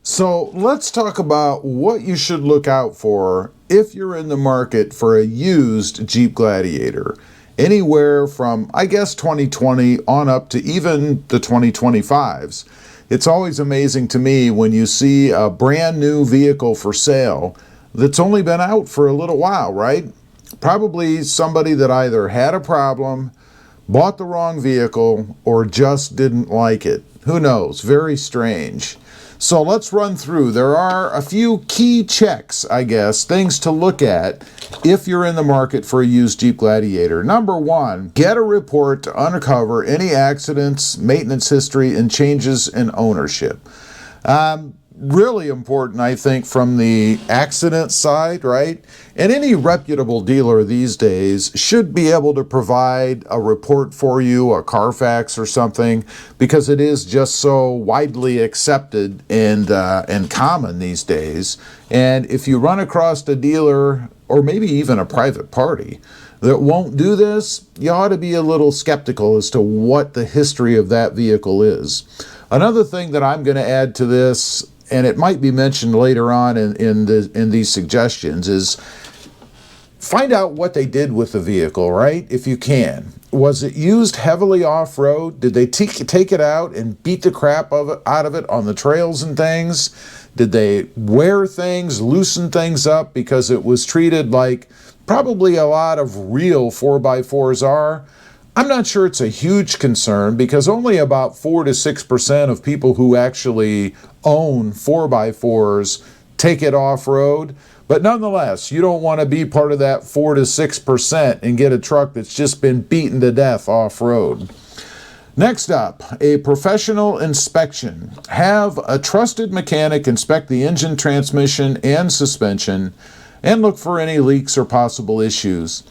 So let's talk about what you should look out for if you're in the market for a used Jeep Gladiator. Anywhere from, I guess, 2020 on up to even the 2025s. It's always amazing to me when you see a brand new vehicle for sale that's only been out for a little while, right? Probably somebody that either had a problem, bought the wrong vehicle, or just didn't like it. Who knows? Very strange. So let's run through. There are a few key checks, I guess, things to look at if you're in the market for a used Jeep Gladiator. Number one, get a report to uncover any accidents, maintenance history, and changes in ownership. Really important, I think, from the accident side, right? And any reputable dealer these days should be able to provide a report for you, a Carfax or something, because it is just so widely accepted and common these days. And if you run across a dealer, or maybe even a private party, that won't do this, you ought to be a little skeptical as to what the history of that vehicle is. Another thing that I'm going to add to this, and it might be mentioned later on in these suggestions, is find out what they did with the vehicle, right? If you can. Was it used heavily off-road? Did they take it out and beat the crap out of it on the trails and things? Did they wear things, loosen things up because it was treated like probably a lot of real 4x4s are? I'm not sure it's a huge concern because only about 4 to 6% of people who actually own 4x4s take it off-road. But nonetheless, you don't want to be part of that 4 to 6% and get a truck that's just been beaten to death off-road. Next up, a professional inspection. Have a trusted mechanic inspect the engine, transmission, and suspension and look for any leaks or possible issues.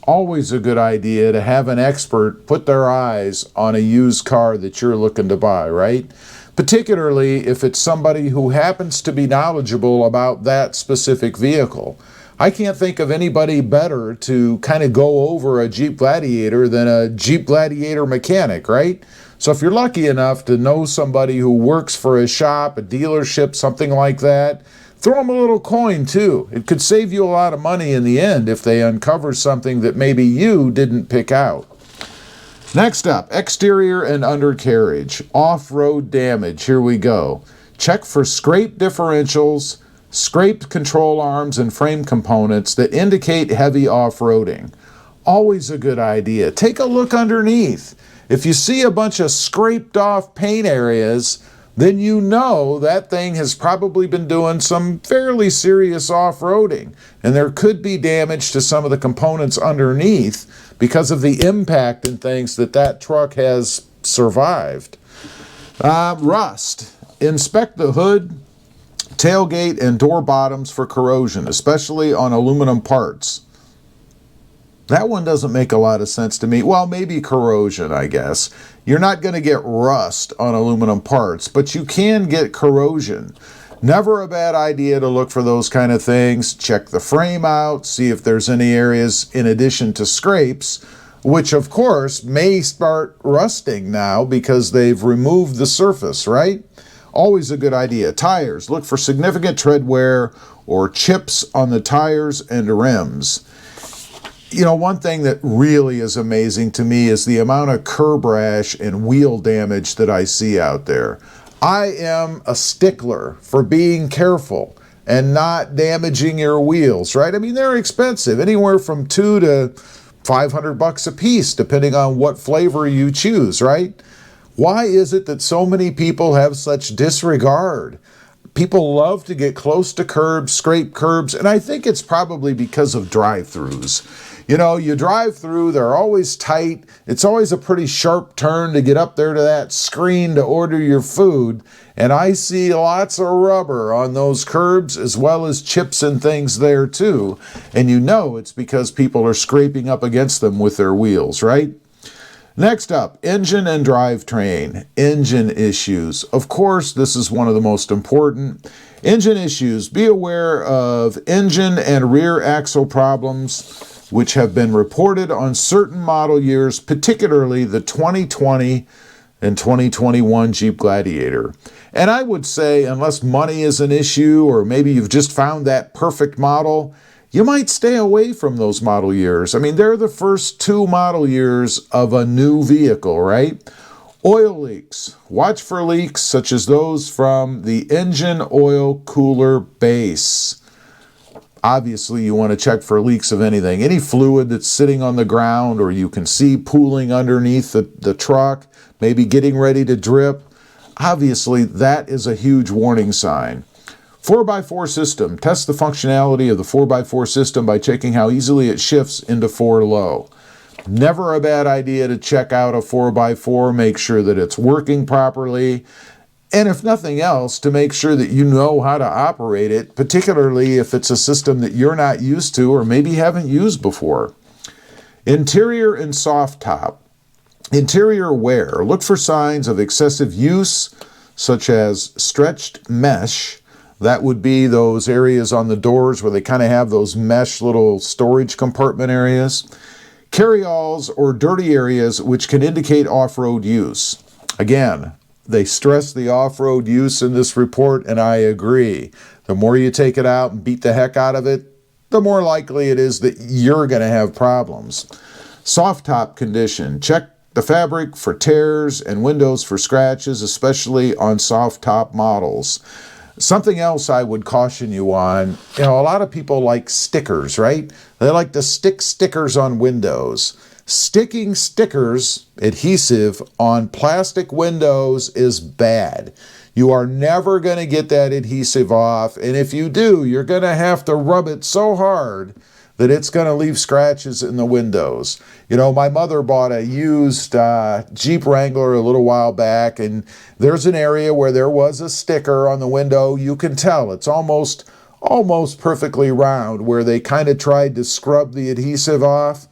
Always a good idea to have an expert put their eyes on a used car that you're looking to buy, right? Particularly if it's somebody who happens to be knowledgeable about that specific vehicle. I can't think of anybody better to kind of go over a Jeep Gladiator than a Jeep Gladiator mechanic, right? So if you're lucky enough to know somebody who works for a shop, a dealership, something like that, throw them a little coin too. It could save you a lot of money in the end if they uncover something that maybe you didn't pick out. Next up, exterior and undercarriage. Off-road damage. Here we go. Check for scraped differentials, scraped control arms, and frame components that indicate heavy off-roading. Always a good idea. Take a look underneath. If you see a bunch of scraped off paint areas, then you know that thing has probably been doing some fairly serious off-roading. And there could be damage to some of the components underneath because of the impact and things that truck has survived. Rust. Inspect the hood, tailgate, and door bottoms for corrosion, especially on aluminum parts. That one doesn't make a lot of sense to me. Well, maybe corrosion, I guess. You're not going to get rust on aluminum parts, but you can get corrosion. Never a bad idea to look for those kind of things. Check the frame out, see if there's any areas in addition to scrapes, which of course may start rusting now because they've removed the surface, right? Always a good idea. Tires. Look for significant tread wear or chips on the tires and rims. You know, one thing that really is amazing to me is the amount of curb rash and wheel damage that I see out there. I am a stickler for being careful and not damaging your wheels, right? I mean, they're expensive, anywhere from $200 to $500 a piece, depending on what flavor you choose, right? Why is it that so many people have such disregard? People love to get close to curbs, scrape curbs, and I think it's probably because of drive-thrus. You know, you drive through, they're always tight. It's always a pretty sharp turn to get up there to that screen to order your food. And I see lots of rubber on those curbs as well as chips and things there too. And you know it's because people are scraping up against them with their wheels, right? Next up, engine and drivetrain. Engine issues. Of course, this is one of the most important. Engine issues. Be aware of engine and rear axle problems which have been reported on certain model years, particularly the 2020 in 2021 Jeep Gladiator. And I would say, unless money is an issue, or maybe you've just found that perfect model, you might stay away from those model years. I mean, they're the first 2 model years of a new vehicle, right? Oil leaks. Watch for leaks such as those from the engine oil cooler base. Obviously, you want to check for leaks of anything. Any fluid that's sitting on the ground or you can see pooling underneath the truck, maybe getting ready to drip. Obviously, that is a huge warning sign. 4x4 system. Test the functionality of the 4x4 system by checking how easily it shifts into 4 low. Never a bad idea to check out a 4x4, make sure that it's working properly, and if nothing else, to make sure that you know how to operate it, particularly if it's a system that you're not used to or maybe haven't used before. Interior and soft top. Interior wear. Look for signs of excessive use, such as stretched mesh. That would be those areas on the doors where they kind of have those mesh little storage compartment areas. Carryalls or dirty areas which can indicate off-road use. Again, they stress the off-road use in this report, and I agree. The more you take it out and beat the heck out of it, the more likely it is that you're going to have problems. Soft top condition. Check the fabric for tears and windows for scratches, especially on soft top models. Something else I would caution you on, a lot of people like stickers, right? They like to stick stickers on windows. Sticking stickers, adhesive, on plastic windows is bad. You are never going to get that adhesive off, and if you do, you're going to have to rub it so hard that it's going to leave scratches in the windows. My mother bought a used Jeep Wrangler a little while back, and there's an area where there was a sticker on the window. You can tell it's almost perfectly round, where they kind of tried to scrub the adhesive off.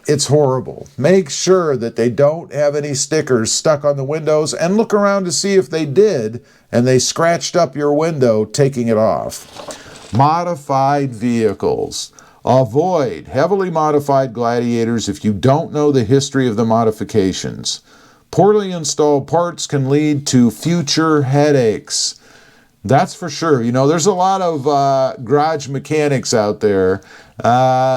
It's horrible. Make sure that they don't have any stickers stuck on the windows, and look around to see if they did and they scratched up your window taking it off. Modified vehicles. Avoid heavily modified Gladiators if you don't know the history of the modifications. Poorly installed parts can lead to future headaches. That's for sure. There's a lot of garage mechanics out there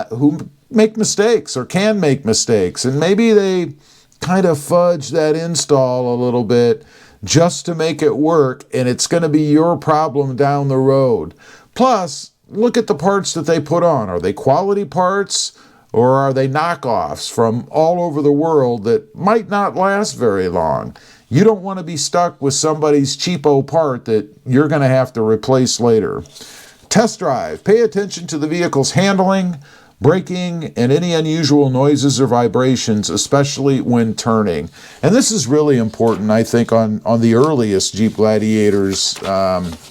who make mistakes or can make mistakes, and maybe they kind of fudge that install a little bit just to make it work, and it's going to be your problem down the road. Plus, look at the parts that they put on. Are they quality parts, or are they knockoffs from all over the world that might not last very long? You don't want to be stuck with somebody's cheapo part that you're going to have to replace later. Test drive. Pay attention to the vehicle's handling, braking, and any unusual noises or vibrations, especially when turning. And this is really important, I think, on the earliest Jeep Gladiators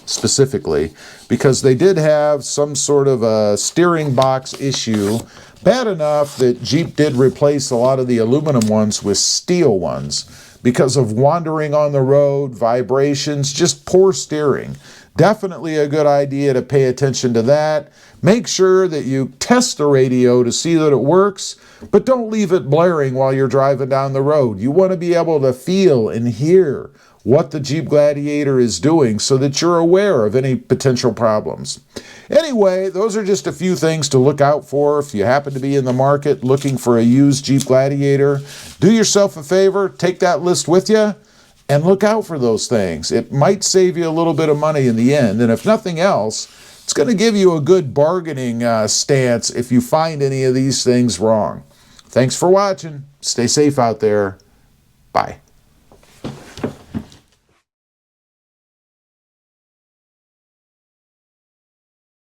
specifically, because they did have some sort of a steering box issue, bad enough that Jeep did replace a lot of the aluminum ones with steel ones because of wandering on the road, vibrations, just poor steering. Definitely a good idea to pay attention to that. Make sure that you test the radio to see that it works, but don't leave it blaring while you're driving down the road. You want to be able to feel and hear what the Jeep Gladiator is doing so that you're aware of any potential problems. Anyway, those are just a few things to look out for if you happen to be in the market looking for a used Jeep Gladiator. Do yourself a favor, take that list with you, and look out for those things. It might save you a little bit of money in the end, and if nothing else, it's going to give you a good bargaining stance if you find any of these things wrong. Thanks for watching. Stay safe out there. Bye.